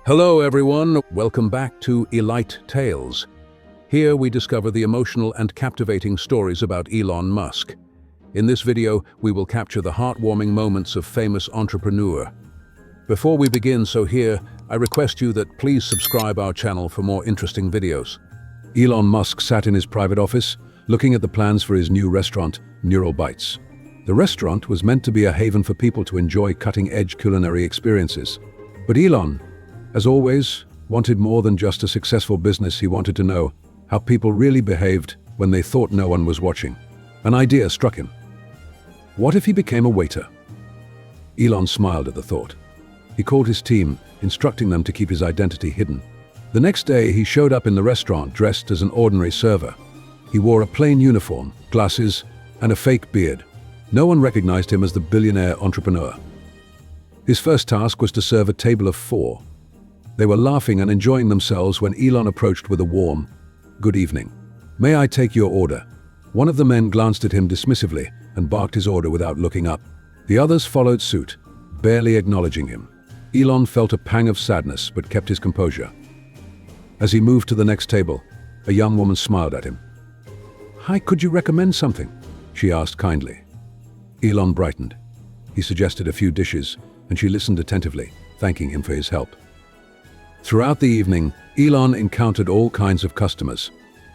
Hello everyone, welcome back to Elite Tales. Here we discover the emotional and captivating stories about Elon Musk. In this video, we will capture the heartwarming moments of famous entrepreneur. Before we begin, I request you that please subscribe our channel for more interesting videos. Elon Musk sat in his private office, looking at the plans for his new restaurant, Neural Bites. The restaurant was meant to be a haven for people to enjoy cutting-edge culinary experiences. But Elon, as always, wanted more than just a successful business. He wanted to know how people really behaved when they thought no one was watching. An idea struck him. What if he became a waiter? Elon smiled at the thought. He called his team, instructing them to keep his identity hidden. The next day, he showed up in the restaurant dressed as an ordinary server. He wore a plain uniform, glasses, and a fake beard. No one recognized him as the billionaire entrepreneur. His first task was to serve a table of 4. They were laughing and enjoying themselves when Elon approached with a warm, "Good evening. May I take your order?" One of the men glanced at him dismissively and barked his order without looking up. The others followed suit, barely acknowledging him. Elon felt a pang of sadness but kept his composure. As he moved to the next table, a young woman smiled at him. "Hi, could you recommend something?" she asked kindly. Elon brightened. He suggested a few dishes, and she listened attentively, thanking him for his help. Throughout the evening, Elon encountered all kinds of customers.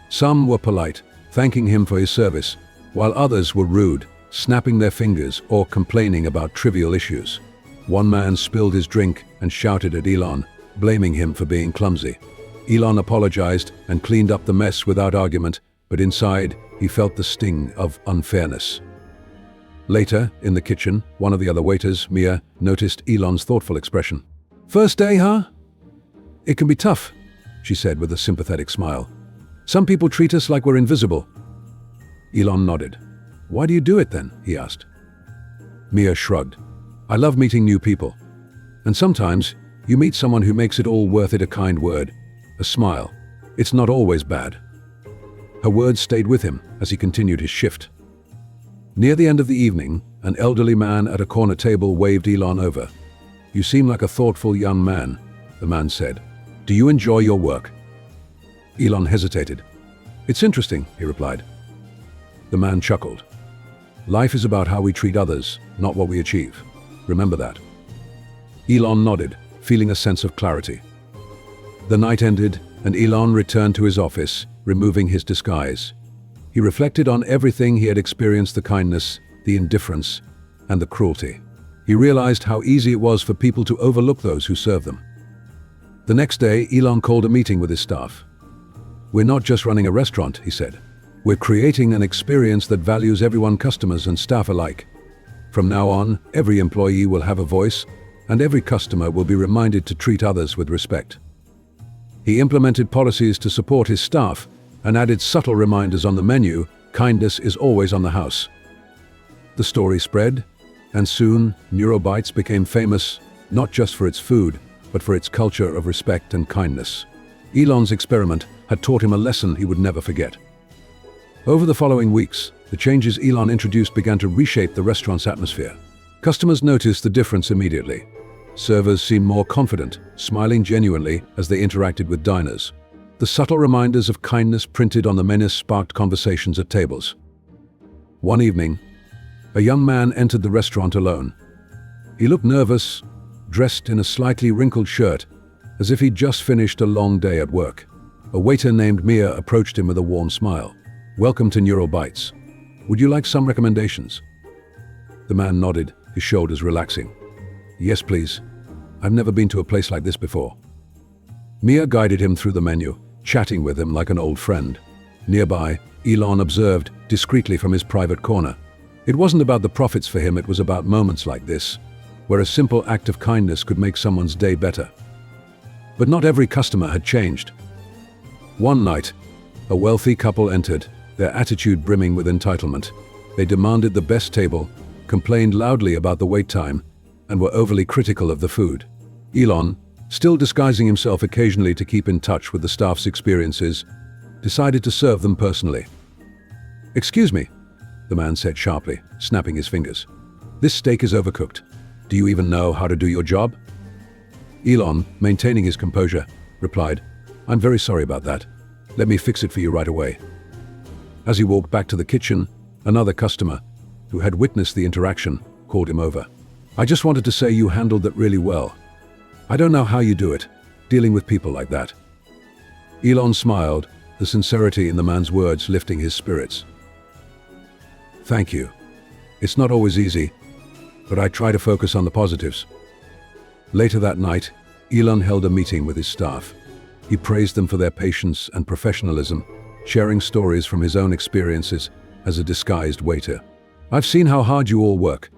Some were polite, thanking him for his service, while others were rude, snapping their fingers or complaining about trivial issues. One man spilled his drink and shouted at Elon, blaming him for being clumsy. Elon apologized and cleaned up the mess without argument, but inside, he felt the sting of unfairness. Later, in the kitchen, one of the other waiters, Mia, noticed Elon's thoughtful expression. "First day, huh? It can be tough," she said with a sympathetic smile. "Some people treat us like we're invisible." Elon nodded. "Why do you do it then?" he asked. Mia shrugged. "I love meeting new people. And sometimes, you meet someone who makes it all worth it, a kind word, a smile. It's not always bad." Her words stayed with him as he continued his shift. Near the end of the evening, an elderly man at a corner table waved Elon over. "You seem like a thoughtful young man," the man said. "Do you enjoy your work?" Elon hesitated. "It's interesting," he replied. The man chuckled. "Life is about how we treat others, not what we achieve. Remember that." Elon nodded, feeling a sense of clarity. The night ended, and Elon returned to his office, removing his disguise. He reflected on everything he had experienced, the kindness, the indifference, and the cruelty. He realized how easy it was for people to overlook those who serve them. The next day, Elon called a meeting with his staff. "We're not just running a restaurant," he said. "We're creating an experience that values everyone, customers and staff alike. From now on, every employee will have a voice, and every customer will be reminded to treat others with respect." He implemented policies to support his staff and added subtle reminders on the menu: kindness is always on the house. The story spread, and soon, Neural Bites became famous, not just for its food, but for its culture of respect and kindness. Elon's experiment had taught him a lesson he would never forget. Over the following weeks, the changes Elon introduced began to reshape the restaurant's atmosphere. Customers noticed the difference immediately. Servers seemed more confident, smiling genuinely as they interacted with diners. The subtle reminders of kindness printed on the menu sparked conversations at tables. One evening, a young man entered the restaurant alone. He looked nervous, dressed in a slightly wrinkled shirt, as if he'd just finished a long day at work. A waiter named Mia approached him with a warm smile. "Welcome to Neural Bites. Would you like some recommendations?" The man nodded, his shoulders relaxing. "Yes, please. I've never been to a place like this before." Mia guided him through the menu, chatting with him like an old friend. Nearby, Elon observed discreetly from his private corner. It wasn't about the profits for him, it was about moments like this, where a simple act of kindness could make someone's day better. But not every customer had changed. One night, a wealthy couple entered, their attitude brimming with entitlement. They demanded the best table, complained loudly about the wait time, and were overly critical of the food. Elon, still disguising himself occasionally to keep in touch with the staff's experiences, decided to serve them personally. "Excuse me," the man said sharply, snapping his fingers. "This steak is overcooked. Do you even know how to do your job?" Elon, maintaining his composure, replied, "I'm very sorry about that. Let me fix it for you right away." As he walked back to the kitchen, another customer, who had witnessed the interaction, called him over. "I just wanted to say you handled that really well. I don't know how you do it, dealing with people like that." Elon smiled, the sincerity in the man's words lifting his spirits. "Thank you. It's not always easy, but I try to focus on the positives." Later that night, Elon held a meeting with his staff. He praised them for their patience and professionalism, sharing stories from his own experiences as a disguised waiter. "I've seen how hard you all work,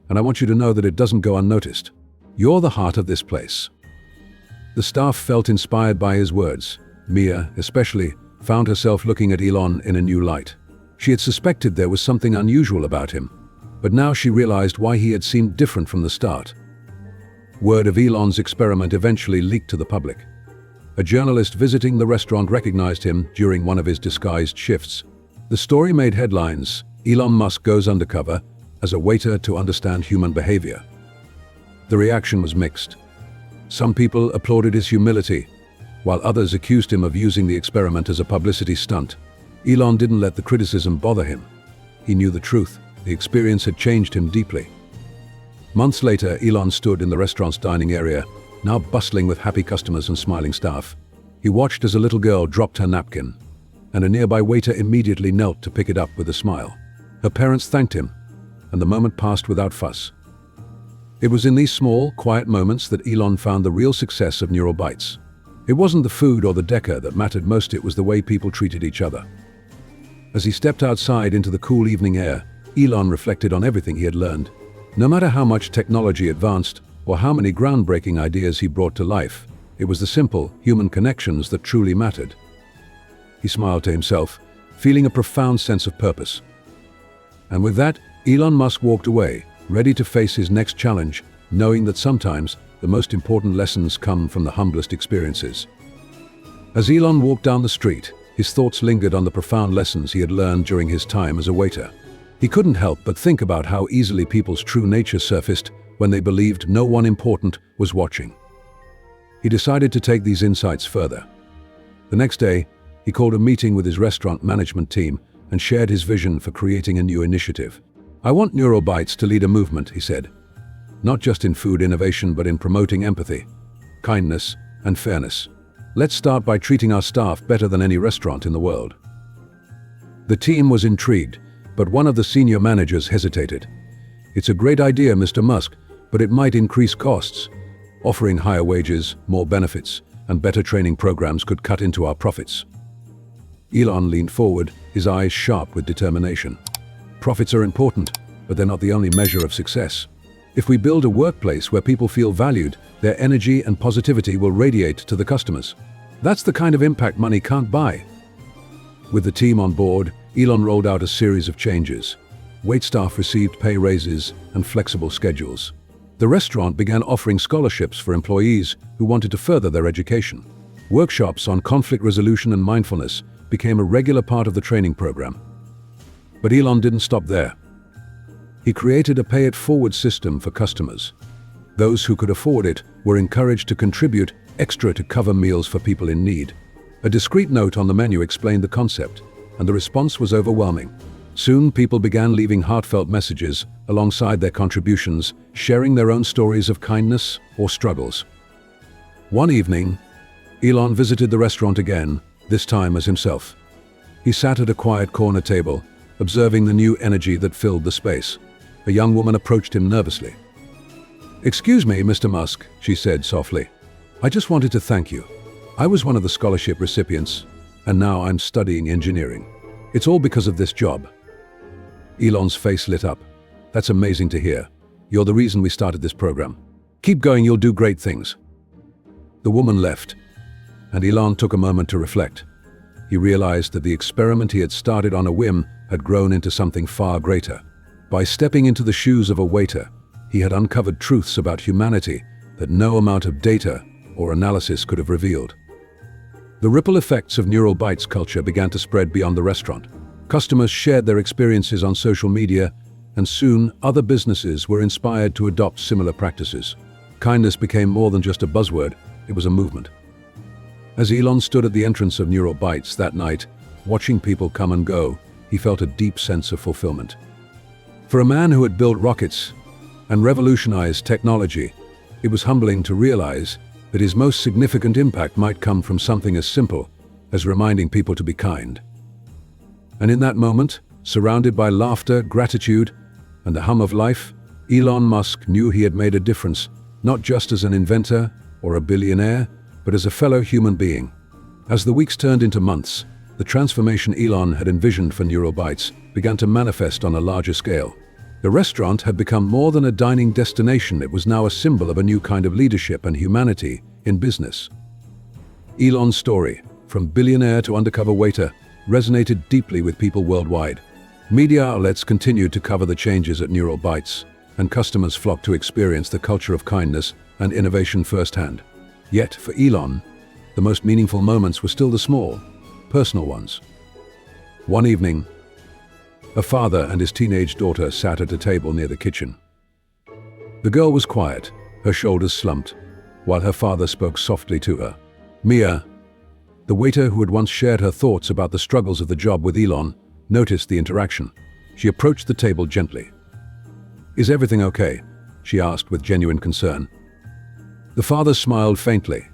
and I want you to know that it doesn't go unnoticed. You're the heart of this place." The staff felt inspired by his words. Mia, especially, found herself looking at Elon in a new light. She had suspected there was something unusual about him, but now she realized why he had seemed different from the start. Word of Elon's experiment eventually leaked to the public. A journalist visiting the restaurant recognized him during one of his disguised shifts. The story made headlines. Elon Musk goes undercover as a waiter to understand human behavior. The reaction was mixed. Some people applauded his humility, while others accused him of using the experiment as a publicity stunt. Elon didn't let the criticism bother him. He knew the truth. The experience had changed him deeply. Months later, Elon stood in the restaurant's dining area, now bustling with happy customers and smiling staff. He watched as a little girl dropped her napkin, and a nearby waiter immediately knelt to pick it up with a smile. Her parents thanked him, and the moment passed without fuss. It was in these small, quiet moments that Elon found the real success of Neural Bites. It wasn't the food or the decor that mattered most, it was the way people treated each other. As he stepped outside into the cool evening air, Elon reflected on everything he had learned. No matter how much technology advanced, or how many groundbreaking ideas he brought to life, it was the simple, human connections that truly mattered. He smiled to himself, feeling a profound sense of purpose. And with that, Elon Musk walked away, ready to face his next challenge, knowing that sometimes the most important lessons come from the humblest experiences. As Elon walked down the street, his thoughts lingered on the profound lessons he had learned during his time as a waiter. He couldn't help but think about how easily people's true nature surfaced when they believed no one important was watching. He decided to take these insights further. The next day, he called a meeting with his restaurant management team and shared his vision for creating a new initiative. "I want Neural Bites to lead a movement," he said. "Not just in food innovation, but in promoting empathy, kindness, and fairness. Let's start by treating our staff better than any restaurant in the world." The team was intrigued, but one of the senior managers hesitated. "It's a great idea, Mr. Musk, but it might increase costs. Offering higher wages, more benefits, and better training programs could cut into our profits." Elon leaned forward, his eyes sharp with determination. "Profits are important, but they're not the only measure of success. If we build a workplace where people feel valued, their energy and positivity will radiate to the customers. That's the kind of impact money can't buy." With the team on board, Elon rolled out a series of changes. Waitstaff received pay raises and flexible schedules. The restaurant began offering scholarships for employees who wanted to further their education. Workshops on conflict resolution and mindfulness became a regular part of the training program. But Elon didn't stop there. He created a pay-it-forward system for customers. Those who could afford it were encouraged to contribute extra to cover meals for people in need. A discreet note on the menu explained the concept, and the response was overwhelming. Soon, people began leaving heartfelt messages alongside their contributions, sharing their own stories of kindness or struggles. One evening, Elon visited the restaurant again, this time as himself. He sat at a quiet corner table, observing the new energy that filled the space. A young woman approached him nervously. "Excuse me, Mr. Musk," she said softly. "I just wanted to thank you. I was one of the scholarship recipients, and now I'm studying engineering. It's all because of this job." Elon's face lit up. "That's amazing to hear. You're the reason we started this program. Keep going, you'll do great things." The woman left, and Elon took a moment to reflect. He realized that the experiment he had started on a whim had grown into something far greater. By stepping into the shoes of a waiter, he had uncovered truths about humanity that no amount of data or analysis could have revealed. The ripple effects of Neural Bites culture began to spread beyond the restaurant. Customers shared their experiences on social media, and soon other businesses were inspired to adopt similar practices. Kindness became more than just a buzzword, it was a movement. As Elon stood at the entrance of Neurobytes that night, watching people come and go, he felt a deep sense of fulfillment. For a man who had built rockets and revolutionized technology, it was humbling to realize that his most significant impact might come from something as simple as reminding people to be kind. And in that moment, surrounded by laughter, gratitude, and the hum of life, Elon Musk knew he had made a difference, not just as an inventor or a billionaire, but as a fellow human being. As the weeks turned into months, the transformation Elon had envisioned for Neurobytes began to manifest on a larger scale. The restaurant had become more than a dining destination, it was now a symbol of a new kind of leadership and humanity in business. Elon's story, from billionaire to undercover waiter, resonated deeply with people worldwide. Media outlets continued to cover the changes at Neurobytes, and customers flocked to experience the culture of kindness and innovation firsthand. Yet, for Elon, the most meaningful moments were still the small, personal ones. One evening, a father and his teenage daughter sat at a table near the kitchen. The girl was quiet, her shoulders slumped, while her father spoke softly to her. Mia, the waiter who had once shared her thoughts about the struggles of the job with Elon, noticed the interaction. She approached the table gently. "Is everything okay?" she asked with genuine concern. The father smiled faintly.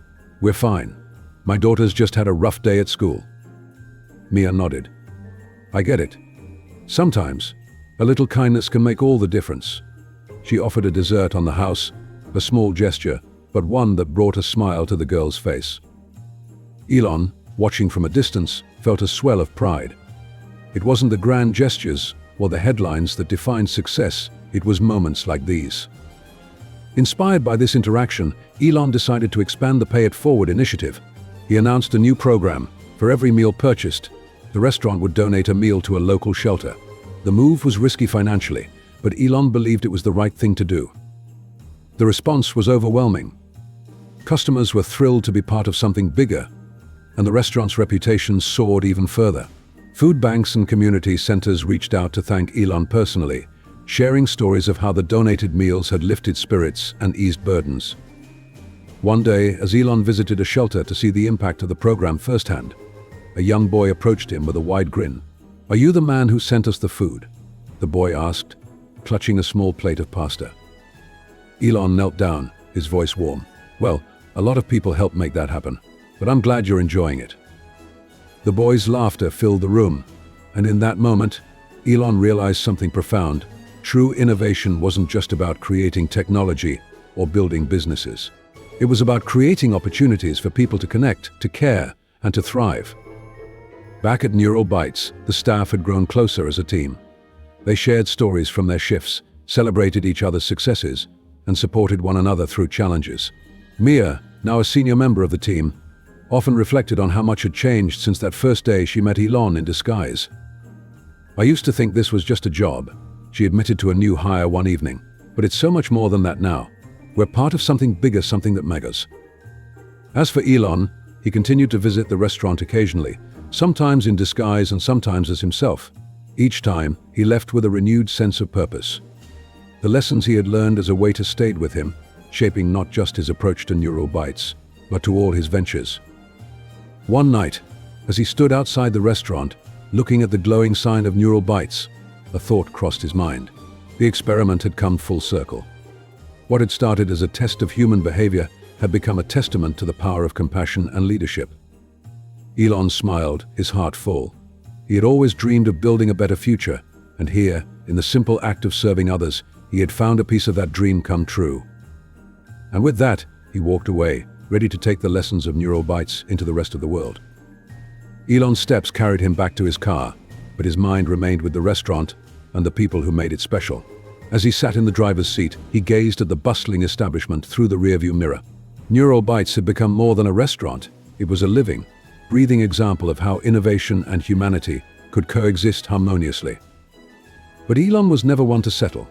"We're fine. My daughter's just had a rough day at school." Mia nodded. "I get it. Sometimes, a little kindness can make all the difference." She offered a dessert on the house, a small gesture, but one that brought a smile to the girl's face. Elon, watching from a distance, felt a swell of pride. It wasn't the grand gestures or the headlines that defined success, it was moments like these. Inspired by this interaction, Elon decided to expand the Pay It Forward initiative. He announced a new program. For every meal purchased, the restaurant would donate a meal to a local shelter. The move was risky financially, but Elon believed it was the right thing to do. The response was overwhelming. Customers were thrilled to be part of something bigger, and the restaurant's reputation soared even further. Food banks and community centers reached out to thank Elon personally, sharing stories of how the donated meals had lifted spirits and eased burdens. One day, as Elon visited a shelter to see the impact of the program firsthand, a young boy approached him with a wide grin. "Are you the man who sent us the food?" the boy asked, clutching a small plate of pasta. Elon knelt down, his voice warm. "Well, a lot of people helped make that happen, but I'm glad you're enjoying it." The boy's laughter filled the room, and in that moment, Elon realized something profound. True innovation wasn't just about creating technology or building businesses. It was about creating opportunities for people to connect, to care, and to thrive. Back at Neurobytes, the staff had grown closer as a team. They shared stories from their shifts, celebrated each other's successes, and supported one another through challenges. Mia, now a senior member of the team, often reflected on how much had changed since that first day she met Elon in disguise. "I used to think this was just a job," she admitted to a new hire one evening, "but it's so much more than that now. We're part of something bigger, something that matters." As for Elon, he continued to visit the restaurant occasionally, sometimes in disguise and sometimes as himself. Each time, he left with a renewed sense of purpose. The lessons he had learned as a waiter stayed with him, shaping not just his approach to Neurobytes, but to all his ventures. One night, as he stood outside the restaurant, looking at the glowing sign of Neurobytes, a thought crossed his mind. The experiment had come full circle. What had started as a test of human behavior had become a testament to the power of compassion and leadership. Elon smiled, his heart full. He had always dreamed of building a better future, and here, in the simple act of serving others, he had found a piece of that dream come true. And with that, he walked away, ready to take the lessons of Neurobytes into the rest of the world. Elon's steps carried him back to his car, but his mind remained with the restaurant and the people who made it special. As he sat in the driver's seat, he gazed at the bustling establishment through the rearview mirror. Neurobytes had become more than a restaurant. It was a living, breathing example of how innovation and humanity could coexist harmoniously. But Elon was never one to settle.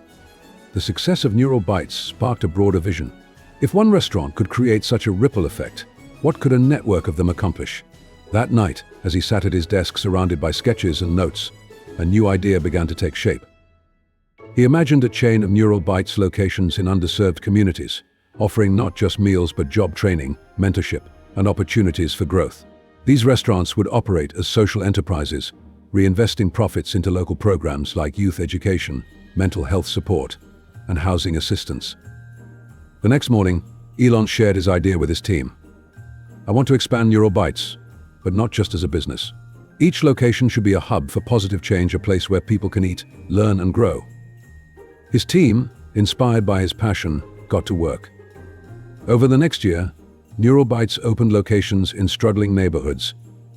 The success of Neurobytes sparked a broader vision. If one restaurant could create such a ripple effect, what could a network of them accomplish? That night, as he sat at his desk surrounded by sketches and notes, a new idea began to take shape. He imagined a chain of Neurobytes locations in underserved communities, offering not just meals but job training, mentorship, and opportunities for growth. These restaurants would operate as social enterprises, reinvesting profits into local programs like youth education, mental health support, and housing assistance. The next morning, Elon shared his idea with his team. I want to expand NeuroBytes, but not just as a business. Each location should be a hub for positive change, a place where people can eat, learn, and grow. His team, inspired by his passion, got to work. Over the next year, NeuroBytes opened locations in struggling neighborhoods,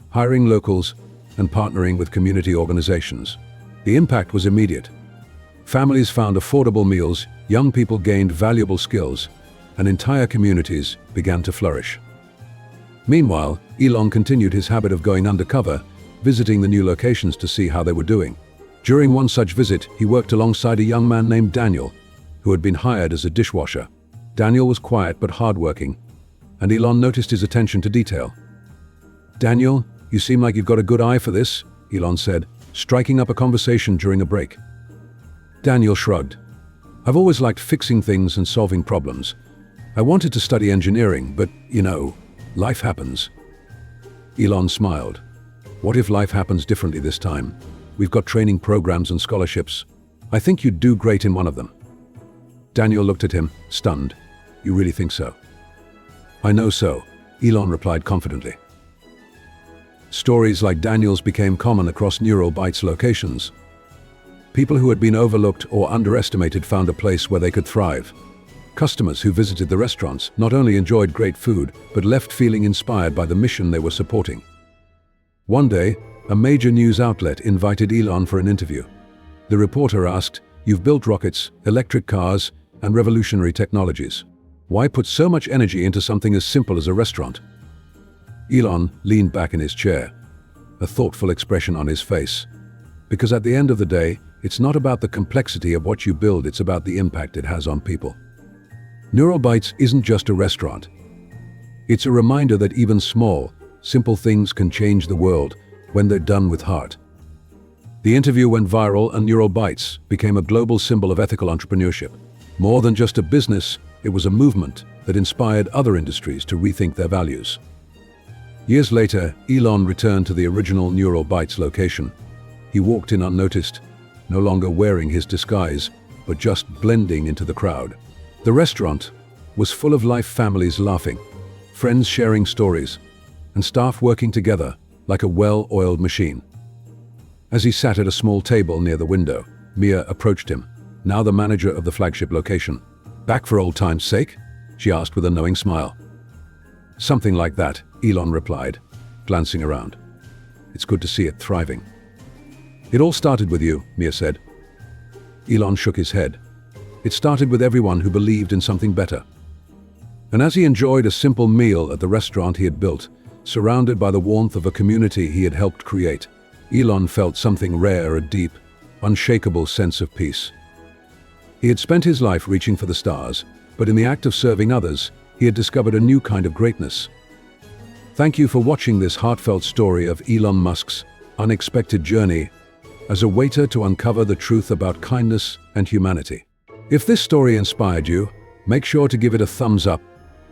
hiring locals and partnering with community organizations. The impact was immediate. Families found affordable meals, young people gained valuable skills, and entire communities began to flourish. Meanwhile, Elon continued his habit of going undercover, visiting the new locations to see how they were doing. During one such visit, he worked alongside a young man named Daniel, who had been hired as a dishwasher. Daniel was quiet but hardworking, and Elon noticed his attention to detail. "Daniel, you seem like you've got a good eye for this," Elon said, striking up a conversation during a break. Daniel shrugged. "I've always liked fixing things and solving problems. I wanted to study engineering, but, life happens." Elon smiled. "What if life happens differently this time? We've got training programs and scholarships. I think you'd do great in one of them." Daniel looked at him, stunned. "You really think so?" "I know so," Elon replied confidently. Stories like Daniel's became common across NeuroBytes locations. People who had been overlooked or underestimated found a place where they could thrive. Customers who visited the restaurants not only enjoyed great food, but left feeling inspired by the mission they were supporting. One day, a major news outlet invited Elon for an interview. The reporter asked, "You've built rockets, electric cars, and revolutionary technologies. Why put so much energy into something as simple as a restaurant?" Elon leaned back in his chair, a thoughtful expression on his face. "Because at the end of the day, it's not about the complexity of what you build, it's about the impact it has on people." NeuroBytes isn't just a restaurant. It's a reminder that even small, simple things can change the world when they're done with heart. The interview went viral and NeuroBytes became a global symbol of ethical entrepreneurship. More than just a business, it was a movement that inspired other industries to rethink their values. Years later, Elon returned to the original NeuroBytes location. He walked in unnoticed, no longer wearing his disguise, but just blending into the crowd. The restaurant was full of life, families laughing, friends sharing stories, and staff working together like a well-oiled machine. As he sat at a small table near the window, Mia approached him, now the manager of the flagship location. "Back for old time's sake?" she asked with a knowing smile. "Something like that," Elon replied, glancing around. "It's good to see it thriving." "It all started with you," Mia said. Elon shook his head. "It started with everyone who believed in something better." And as he enjoyed a simple meal at the restaurant he had built, surrounded by the warmth of a community he had helped create, Elon felt something rare, a deep, unshakable sense of peace. He had spent his life reaching for the stars, but in the act of serving others, he had discovered a new kind of greatness. Thank you for watching this heartfelt story of Elon Musk's unexpected journey as a waiter to uncover the truth about kindness and humanity. If this story inspired you, make sure to give it a thumbs up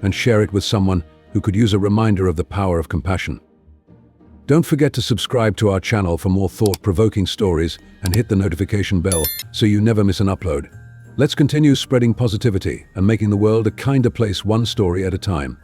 and share it with someone who could use a reminder of the power of compassion. Don't forget to subscribe to our channel for more thought-provoking stories and hit the notification bell so you never miss an upload. Let's continue spreading positivity and making the world a kinder place, one story at a time.